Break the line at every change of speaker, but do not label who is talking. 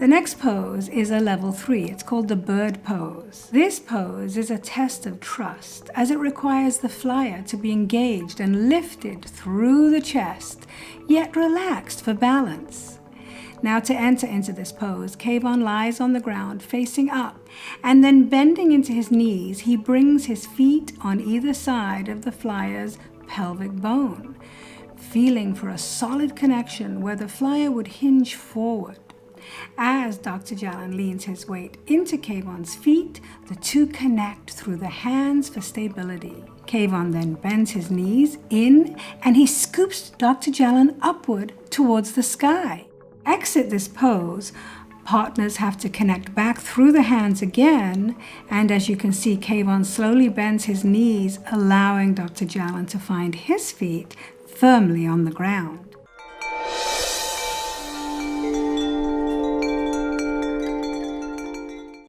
The next pose is a level 3. It's called the bird pose. This pose is a test of trust, as it requires the flyer to be engaged and lifted through the chest, yet relaxed for balance. Now, to enter into this pose, Kayvon lies on the ground facing up, and then bending into his knees, he brings his feet on either side of the flyer's pelvic bone, feeling for a solid connection where the flyer would hinge forward. As Dr. Jallen leans his weight into Kayvon's feet, the two connect through the hands for stability. Kayvon then bends his knees in, and he scoops Dr. Jallen upward towards the sky. Exit this pose, partners have to connect back through the hands again, and as you can see, Kayvon slowly bends his knees, allowing Dr. Jallen to find his feet firmly on the ground.